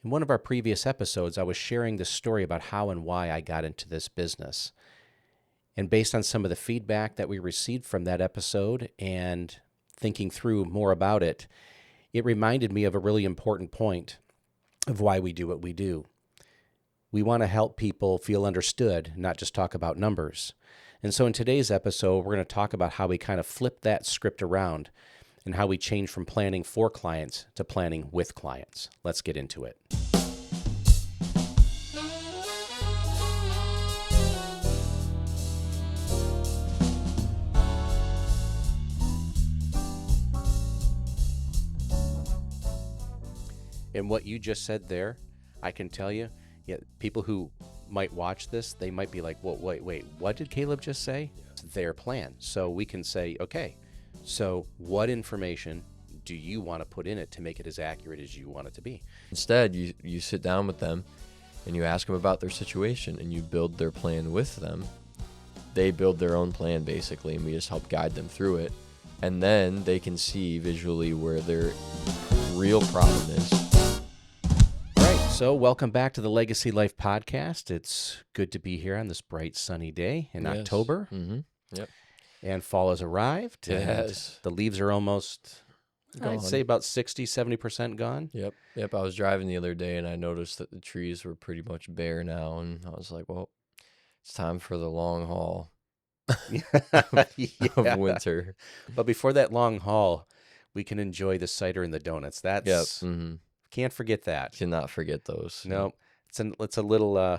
In one of our previous episodes, I was sharing the story about how and why I got into this business. And based on some of the feedback that we received from that episode and thinking through more about it, it reminded me of a really important point of why we do what we do. We want to help people feel understood, not just talk about numbers. And so in today's episode, we're going to talk about how we kind of flip that script around and how we change from planning for clients to planning with clients. Let's get into it. And what you just said there, I can tell you, people who might watch this, they might be like, well, wait, what did Caleb just say? Yeah. It's their plan. So we can say, okay, so what information do you want to put in it to make it as accurate as you want it to be? Instead, you sit down with them and you ask them about their situation and you build their plan with them. They build their own plan basically, and we just help guide them through it. And then they can see visually where their real problem is. So welcome back to the Legacy Life Podcast. It's good to be here on this bright, sunny day in October. Mm-hmm. Yep. And fall has arrived. Yes. The leaves are almost, gone. I'd say about 60, 70% gone. Yep. I was driving the other day and I noticed that the trees were pretty much bare now. And I was like, well, it's time for the long haul of winter. But before that long haul, we can enjoy the cider and the donuts. That's... Yep. Mm-hmm. Can't forget that. Cannot forget those. No, it's a little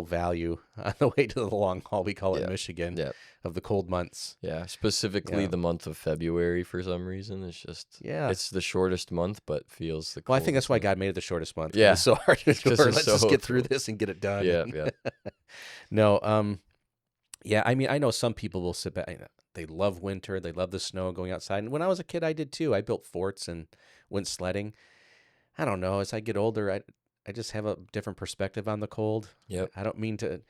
value on the way to the long haul. We call it in Michigan of the cold months. Yeah, specifically the month of February for some reason. It's just it's the shortest month, but feels the coldest. Well, I think that's why God made it the shortest month. Yeah, it's so hard to endure. Let's just get through this and get it done. Yeah. No, yeah. I mean, I know some people will sit back. They love winter. They love the snow, going outside. And when I was a kid, I did too. I built forts and went sledding. I don't know. As I get older, I just have a different perspective on the cold. Yep. I don't mean to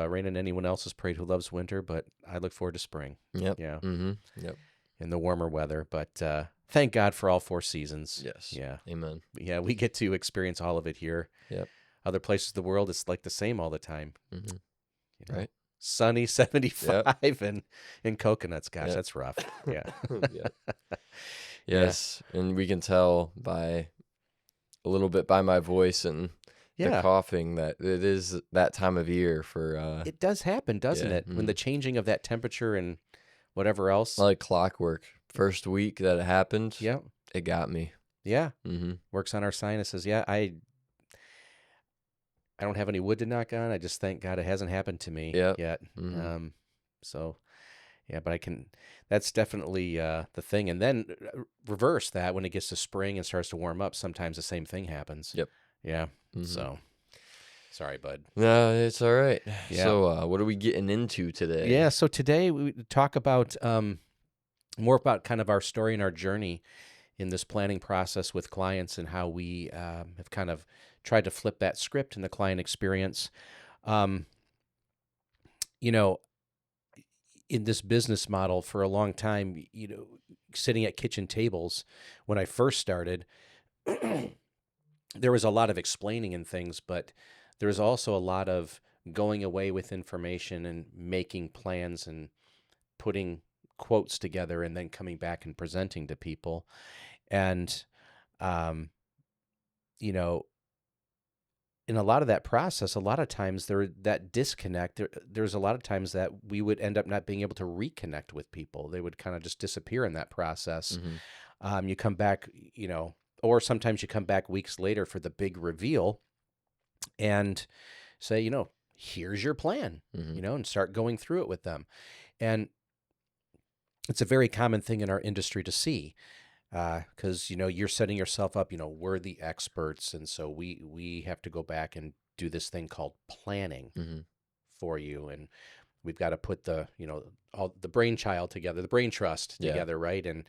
rain on anyone else's parade who loves winter, but I look forward to spring. Yep. Yeah. Mm-hmm. Yep. And the warmer weather. But thank God for all four seasons. Yes. Yeah. Amen. Yeah, we get to experience all of it here. Yep. Other places of the world, it's like the same all the time. Mm-hmm. You know? Right. Sunny 75 and coconuts. Gosh, that's rough. Yeah. Yes. Yeah. And we can tell by a little bit by my voice and the coughing that it is that time of year for... It does happen, doesn't it? Mm-hmm. When the changing of that temperature and whatever else. Like clockwork. First week that it happened, it got me. Yeah. Mm-hmm. Works on our sinuses. Yeah, I don't have any wood to knock on. I just thank God it hasn't happened to me yet. Mm-hmm. But that's definitely the thing. And then reverse that when it gets to spring and starts to warm up, sometimes the same thing happens. Yep. Yeah. Mm-hmm. So, sorry, bud. No, it's all right. Yeah. So what are we getting into today? Yeah, so today we talk about more about kind of our story and our journey in this planning process with clients and how we have kind of tried to flip that script in the client experience. In this business model for a long time, sitting at kitchen tables, when I first started, there was a lot of explaining and things, but there was also a lot of going away with information and making plans and putting quotes together and then coming back and presenting to people. And, in a lot of that process, a lot of times that disconnect, there's a lot of times that we would end up not being able to reconnect with people. They would kind of just disappear in that process. Mm-hmm. You come back, or sometimes you come back weeks later for the big reveal and say, here's your plan, mm-hmm. And start going through it with them. And it's a very common thing in our industry to see. Because, you're setting yourself up, we're the experts. And so we have to go back and do this thing called planning mm-hmm. for you. And we've got to put all the brainchild together, the brain trust together, right? And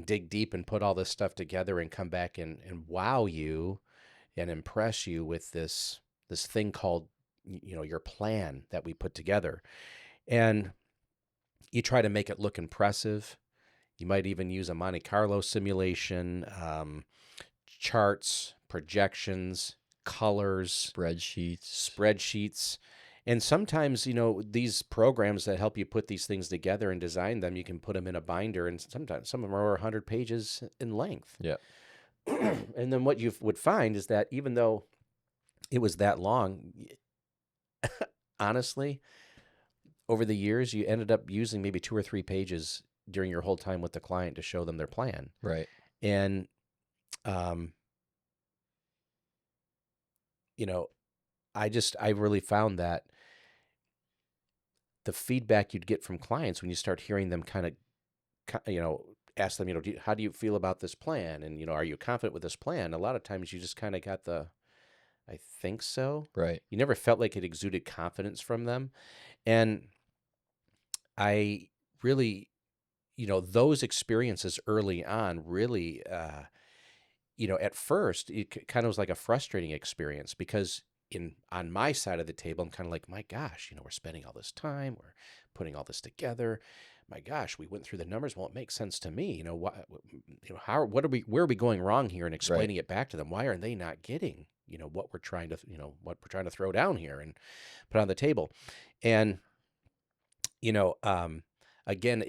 dig deep and put all this stuff together and come back and wow you and impress you with this thing called, your plan that we put together. And you try to make it look impressive. You might even use a Monte Carlo simulation, charts, projections, colors, Spreadsheets. spreadsheets. And sometimes, these programs that help you put these things together and design them, you can put them in a binder, and sometimes some of them are over 100 pages in length. Yeah. And then what you would find is that even though it was that long, honestly, over the years, you ended up using maybe 2 or 3 pages during your whole time with the client to show them their plan. Right. And, um, I really found that the feedback you'd get from clients when you start hearing them kind of, ask them, how do you feel about this plan? And, are you confident with this plan? A lot of times you just kind of got I think so. Right. You never felt like it exuded confidence from them. And I really, those experiences early on really, at first it kind of was like a frustrating experience because on my side of the table, I'm kind of like, my gosh, we're spending all this time, we're putting all this together. My gosh, we went through the numbers. Well, it makes sense to me. Where are we going wrong here, and explaining it back to them? Why are they not getting, what we're trying to throw down here and put on the table? And, again,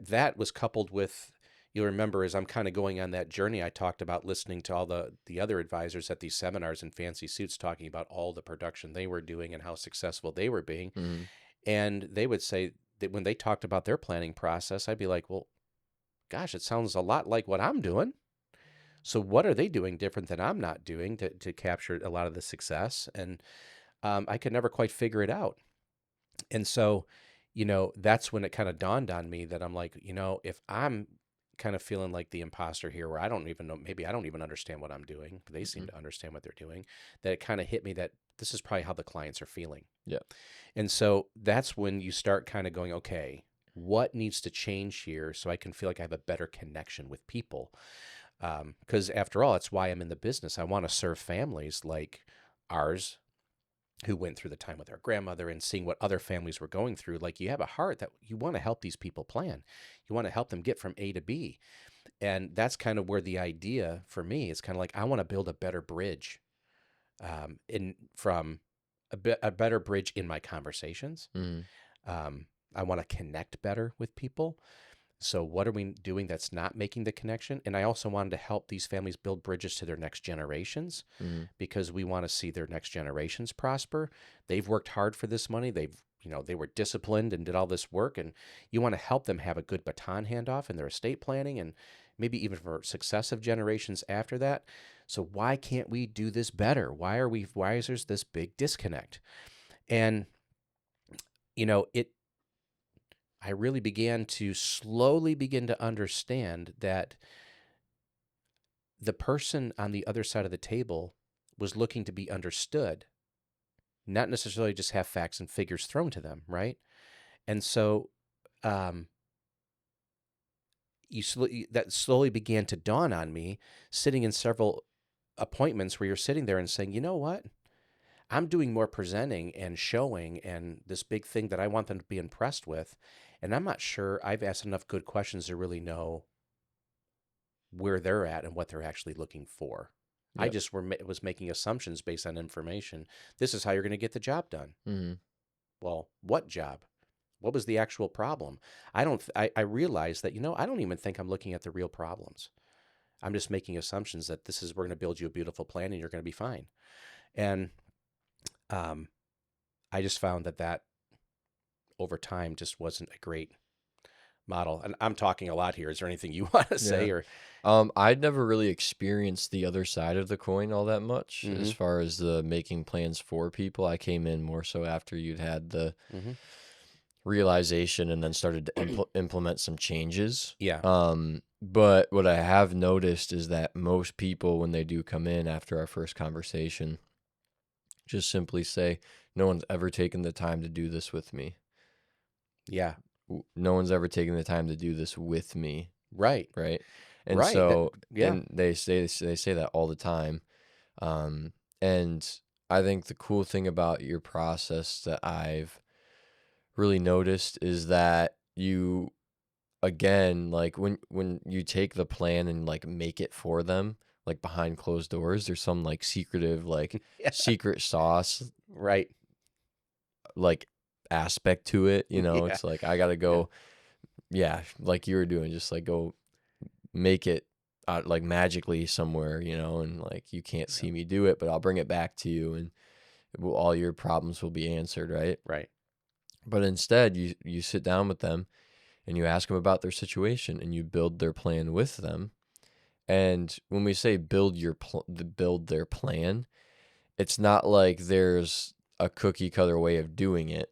that was coupled with, you'll remember, as I'm kind of going on that journey, I talked about listening to all the other advisors at these seminars in fancy suits talking about all the production they were doing and how successful they were being. Mm-hmm. And they would say that when they talked about their planning process, I'd be like, well, gosh, it sounds a lot like what I'm doing. So what are they doing different than I'm not doing to capture a lot of the success? And I could never quite figure it out. And so, that's when it kind of dawned on me that I'm like, if I'm kind of feeling like the imposter here, where I don't even know, maybe I don't even understand what I'm doing, but they seem to understand what they're doing, that it kind of hit me that this is probably how the clients are feeling. Yeah. And so that's when you start kind of going, okay, what needs to change here so I can feel like I have a better connection with people? Because after all, that's why I'm in the business. I want to serve families like ours who went through the time with our grandmother and seeing what other families were going through. Like, you have a heart that you want to help these people plan. You want to help them get from A to B. And that's kind of where the idea for me is kind of like, I want to build a better bridge, a better bridge in my conversations. Mm-hmm. I want to connect better with people. So what are we doing that's not making the connection? And I also wanted to help these families build bridges to their next generations, because we want to see their next generations prosper. They've worked hard for this money. They were disciplined and did all this work, and you want to help them have a good baton handoff in their estate planning and maybe even for successive generations after that. So why can't we do this better? Why is there this big disconnect? And, I really began to slowly begin to understand that the person on the other side of the table was looking to be understood, not necessarily just have facts and figures thrown to them, right? And so that slowly began to dawn on me, sitting in several appointments where you're sitting there and saying, you know what? I'm doing more presenting and showing and this big thing that I want them to be impressed with. And I'm not sure I've asked enough good questions to really know where they're at and what they're actually looking for. Yep. I just was making assumptions based on information. This is how you're going to get the job done. Mm-hmm. Well, what job? What was the actual problem? I realized that, I don't even think I'm looking at the real problems. I'm just making assumptions that we're going to build you a beautiful plan and you're going to be fine. And I just found that over time just wasn't a great model. And I'm talking a lot here. Is there anything you want to say? Yeah. Or I'd never really experienced the other side of the coin all that much, as far as the making plans for people. I came in more so after you'd had the realization and then started to implement some changes. Yeah. But what I have noticed is that most people, when they do come in after our first conversation, just simply say, no one's ever taken the time to do this with me. Yeah. No one's ever taken the time to do this with me. Right. Right. And right. so, yeah. and they say that all the time. And I think the cool thing about your process that I've really noticed is that you, again, like when you take the plan and like make it for them, like behind closed doors. There's some like secretive, like Yeah. secret sauce, Right. like aspect to it. Yeah. It's like I gotta go, yeah, like you were doing, just like go make it like magically somewhere, and like you can't see me do it, but I'll bring it back to you, and all your problems will be answered, right? Right. But instead, you sit down with them and you ask them about their situation and you build their plan with them. And when we say build their plan, it's not like there's a cookie cutter way of doing it.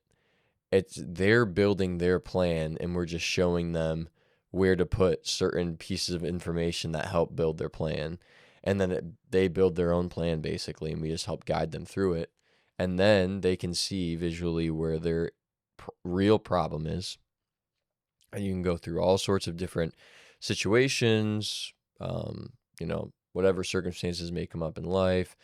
It's they're building their plan and we're just showing them where to put certain pieces of information that help build their plan. And then they build their own plan basically, and we just help guide them through it. And then they can see visually where their real problem is. And you can go through all sorts of different situations, whatever circumstances may come up in life,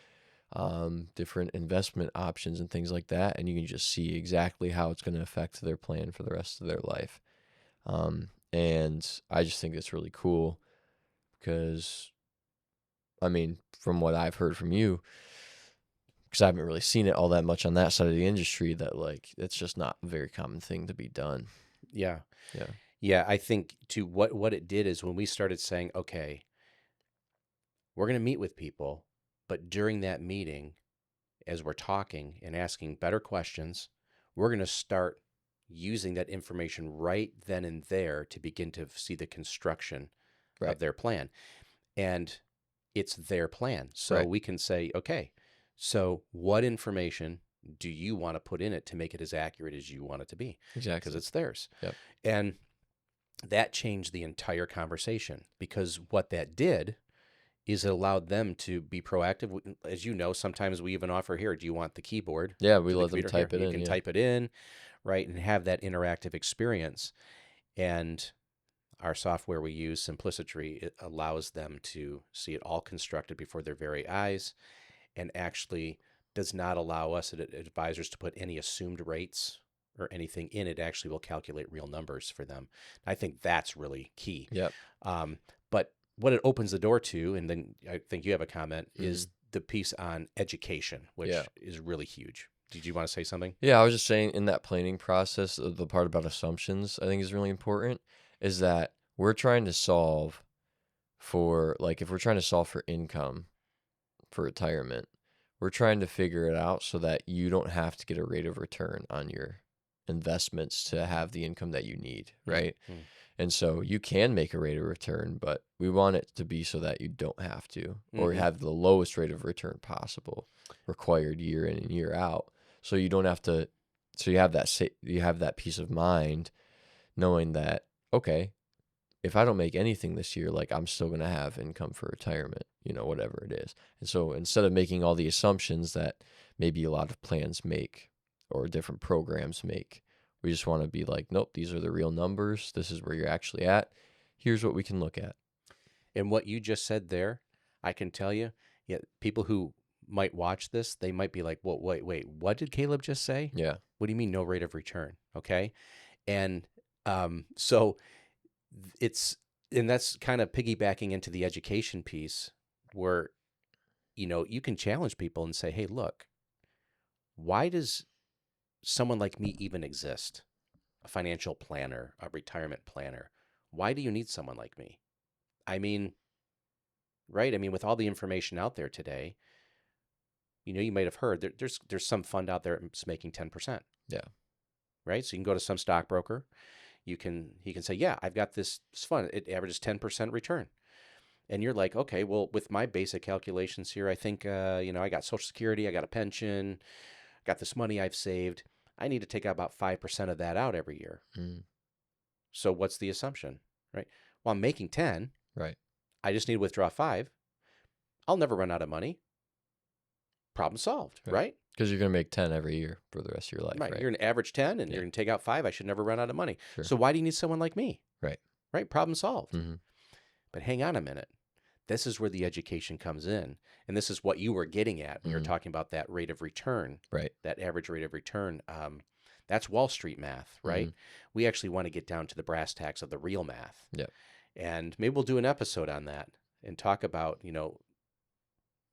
different investment options and things like that. And you can just see exactly how it's going to affect their plan for the rest of their life. And I just think it's really cool because, I mean, from what I've heard from you, because I haven't really seen it all that much on that side of the industry, that like it's just not a very common thing to be done. Yeah. Yeah. Yeah. I think to what it did is when we started saying, okay, we're going to meet with people, but during that meeting, as we're talking and asking better questions, we're going to start using that information right then and there to begin to see the construction of their plan. And it's their plan. So we can say, okay, so what information do you want to put in it to make it as accurate as you want it to be? Exactly. Because it's theirs. Yep. And that changed the entire conversation, because what that did is it allowed them to be proactive. As you know, sometimes we even offer, here, do you want the keyboard? Yeah, we to the let them computer? type Here, it you in. can Yeah. type it in, right, and have that interactive experience. And our software we use, Simplicity, it allows them to see it all constructed before their very eyes, and actually does not allow us advisors to put any assumed rates or anything in it. Actually will calculate real numbers for them. I think that's really key. Yep. But what it opens the door to, and then I think you have a comment, is the piece on education, which is really huge. Did you want to say something? Yeah, I was just saying, in that planning process, the part about assumptions I think is really important, is that we're trying to solve for, like, if we're trying to solve for income for retirement, we're trying to figure it out so that you don't have to get a rate of return on your investments to have the income that you need, right? Mm-hmm. And so you can make a rate of return, but we want it to be so that you don't have to, or have the lowest rate of return possible required year in and year out. So you don't have to, so you have that peace of mind knowing that, okay, if I don't make anything this year, like I'm still going to have income for retirement, whatever it is. And so instead of making all the assumptions that maybe a lot of plans make or different programs make, we just want to be like, nope, these are the real numbers. This is where you're actually at. Here's what we can look at. And what you just said there, I can tell you, people who might watch this, they might be like, well, wait, what did Caleb just say? Yeah. What do you mean no rate of return? Okay. And so that's kind of piggybacking into the education piece, where, you can challenge people and say, hey, look, why does someone like me even exist? A financial planner, a retirement planner. Why do you need someone like me? I mean, right? I mean, with all the information out there today, you might have heard there's some fund out there that's making 10%. Yeah. Right? So you can go to some stockbroker. He can say, yeah, I've got this fund. It averages 10% return. And you're like, okay, well, with my basic calculations here, I think, I got Social Security, I got a pension, got this money I've saved. I need to take out about 5% of that out every year. So what's the assumption, right? Well, I'm making 10. Right. I just need to withdraw 5. I'll never run out of money. Problem solved, right? Because you're going to make 10 every year for the rest of your life, right? You're going to average 10 and you're going to take out 5. I should never run out of money. Sure. So why do you need someone like me? Right. Right? Problem solved. But hang on a minute. This is where the education comes in. And this is what you were getting at when you were talking about that rate of return, right? That average rate of return. That's Wall Street math, right? We actually want to get down to the brass tacks of the real math. Yep. And maybe we'll do an episode on that and talk about,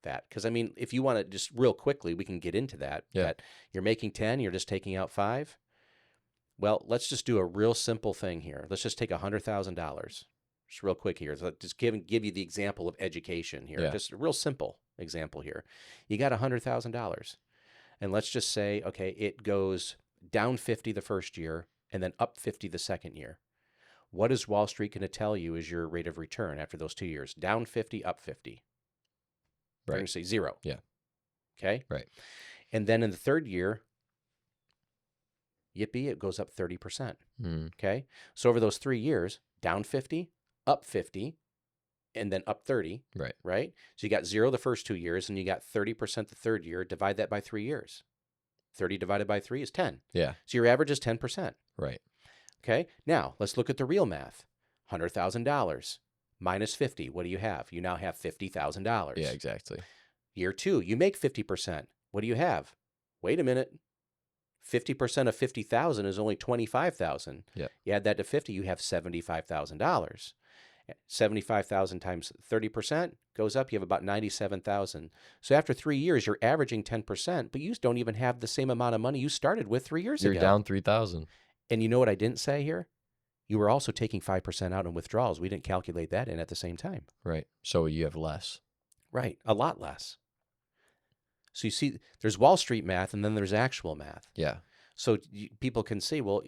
that. Because, I mean, if you want to just real quickly, we can get into that. Yeah. That you're making 10, you're just taking out 5. Well, let's just do a real simple thing here. Let's just take $100,000. Just real quick here. So just give you the example of education here. Yeah. Just a real simple example here. You got $100,000. And let's just say, okay, it goes down 50 the first year and then up 50 the second year. What is Wall Street going to tell you is your rate of return after those 2 years? Down 50, up 50. They're going to say 0. Yeah. Okay? Right. And then in the third year, yippee, it goes up 30%. Okay? So over those 3 years, down 50, up 50, and then up 30. Right. Right? So you got 0 the first 2 years, and you got 30% the third year. Divide that by 3 years. 30 divided by 3 is 10. Yeah. So your average is 10%. Right. Okay? Now, let's look at the real math. $100,000 minus 50. What do you have? You now have $50,000. Yeah, exactly. Year 2, you make 50%. What do you have? Wait a minute. 50% of 50,000 is only 25,000. Yeah. You add that to 50, you have $75,000. 75,000 times 30% goes up, you have about 97,000. So after 3 years, you're averaging 10%, but you don't even have the same amount of money you started with 3 years ago. You're down 3,000. And you know what I didn't say here? You were also taking 5% out in withdrawals. We didn't calculate that in at the same time. Right. So you have less. Right. A lot less. So you see, there's Wall Street math and then there's actual math. Yeah. So people can say, well,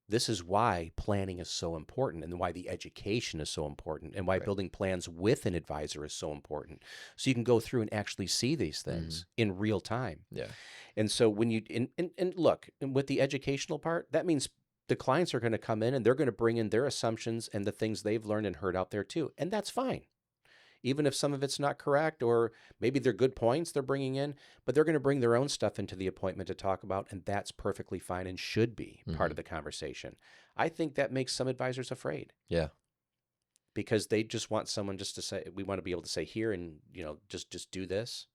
this is why planning is so important and why the education is so important and why building plans with an advisor is so important. So you can go through and actually see these things in real time. Yeah. And so when you, and look, with the educational part, that means the clients are going to come in and they're going to bring in their assumptions and the things they've learned and heard out there too. And that's fine. Even if some of it's not correct, or maybe they're good points they're bringing in, but they're going to bring their own stuff into the appointment to talk about, and that's perfectly fine and should be part of the conversation. I think that makes some advisors afraid. Yeah. Because they just want someone just to say, we want to be able to say here and, just do this.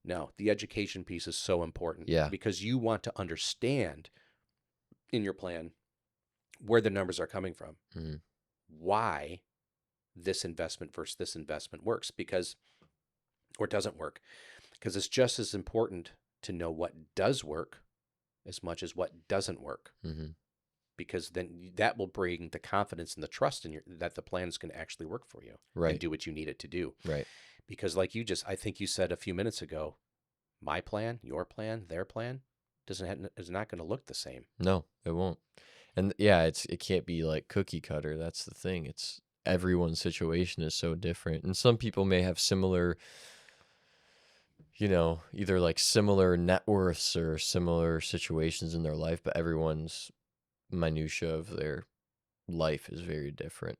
No, the education piece is so important. Yeah. Because you want to understand in your plan where the numbers are coming from, why this investment versus this investment works or doesn't work. Because it's just as important to know what does work as much as what doesn't work. Because then that will bring the confidence and the trust in that the plan is going to actually work for you and do what you need it to do. Right. Because I think you said a few minutes ago, my plan, your plan, their plan is not going to look the same. No, it won't. And yeah, it can't be like cookie cutter. That's the thing. Everyone's situation is so different. And some people may have similar, either like similar net worths or similar situations in their life, but everyone's minutia of their life is very different.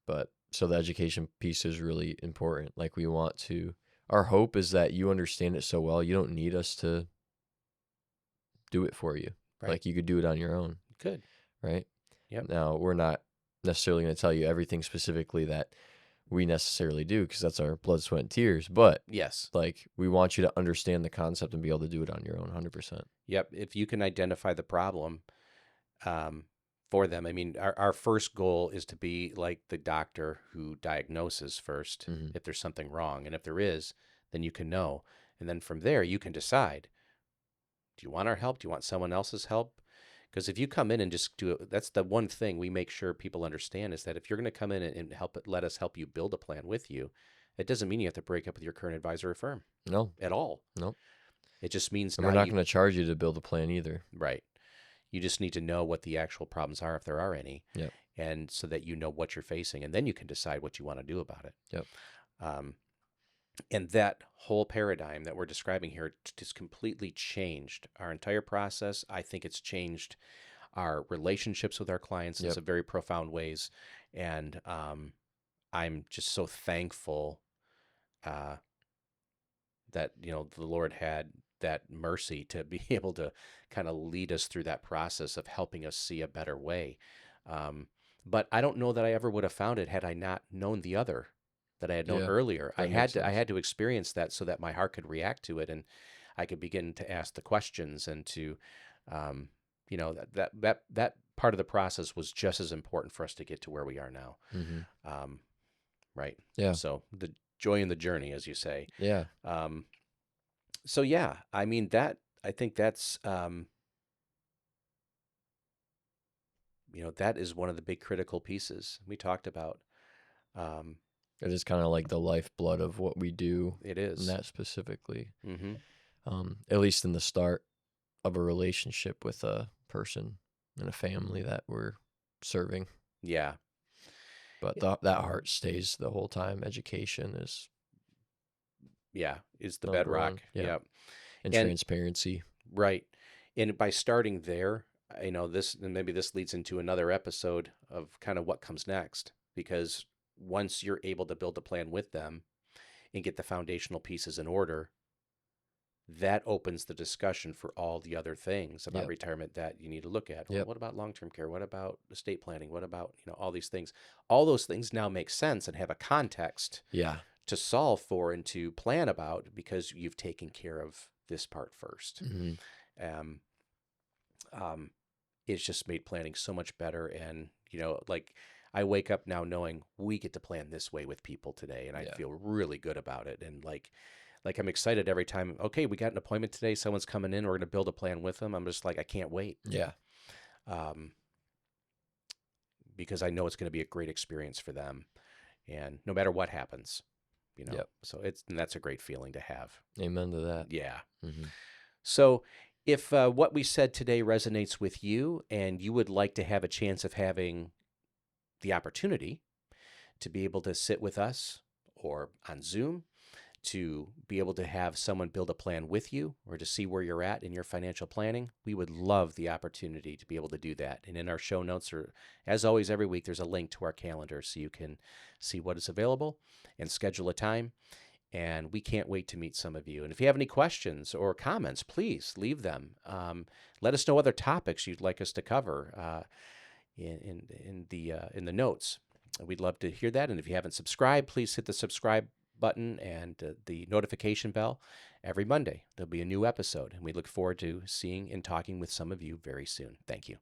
But so the education piece is really important. Like our hope is that you understand it so well, you don't need us to do it for you. Right. Like you could do it on your own. Good. Right. Yep. Now we're not necessarily going to tell you everything specifically that we necessarily do, because that's our blood, sweat, and tears. But yes, like we want you to understand the concept and be able to do it on your own 100%. Yep. If you can identify the problem for them, I mean, our first goal is to be like the doctor who diagnoses first if there's something wrong. And if there is, then you can know. And then from there, you can decide, do you want our help? Do you want someone else's help? Because if you come in and just do it, that's the one thing we make sure people understand, is that if you're going to come in and let us help you build a plan with you, it doesn't mean you have to break up with your current advisor or firm. No. At all. No. It just means we're not going to charge you to build a plan either. Right. You just need to know what the actual problems are, if there are any. Yep. And so that you know what you're facing, and then you can decide what you want to do about it. Yep. And that whole paradigm that we're describing here just completely changed our entire process. I think it's changed our relationships with our clients in some very profound ways. And I'm just so thankful that, the Lord had that mercy to be able to kind of lead us through that process of helping us see a better way. But I don't know that I ever would have found it had I not known the other that I had known earlier. I had to experience that so that my heart could react to it, and I could begin to ask the questions, and to, that part of the process was just as important for us to get to where we are now. Right. Yeah. So joy in the journey, as you say. Yeah. So yeah, I mean I think that's that is one of the big critical pieces we talked about. Um, It is kind of like the lifeblood of what we do it in is. that specifically. Mm-hmm. At least in the start of a relationship with a person and a family that we're serving. Yeah. But that heart stays the whole time. Education is Is the number bedrock. one. Yeah. Yep. And And transparency. right. And by starting there, this, and maybe this leads into another episode of kind of what comes next, because once you're able to build a plan with them and get the foundational pieces in order, that opens the discussion for all the other things about Yep. retirement that you need to look at. Well, Yep. what about long-term care? What about estate planning? What about, all these things? All those things now make sense and have a context Yeah. to solve for and to plan about, because you've taken care of this part first. Mm-hmm. It's just made planning so much better. And, like I wake up now knowing we get to plan this way with people today, and I Yeah. feel really good about it. And like I'm excited every time. Okay, we got an appointment today. Someone's coming in. We're going to build a plan with them. I'm just like, I can't wait. Yeah. Because I know it's going to be a great experience for them, and no matter what happens, Yep. So and that's a great feeling to have. Amen to that. Yeah. Mm-hmm. So if what we said today resonates with you and you would like to have a chance of having the opportunity to be able to sit with us or on Zoom, to be able to have someone build a plan with you, or to see where you're at in your financial planning, we would love the opportunity to be able to do that. And in our show notes, or as always, every week, there's a link to our calendar so you can see what is available and schedule a time. And we can't wait to meet some of you. And if you have any questions or comments, please leave them. Let us know other topics you'd like us to cover in the notes. We'd love to hear that. And if you haven't subscribed, please hit the subscribe button and the notification bell. Every Monday, there'll be a new episode. And we look forward to seeing and talking with some of you very soon. Thank you.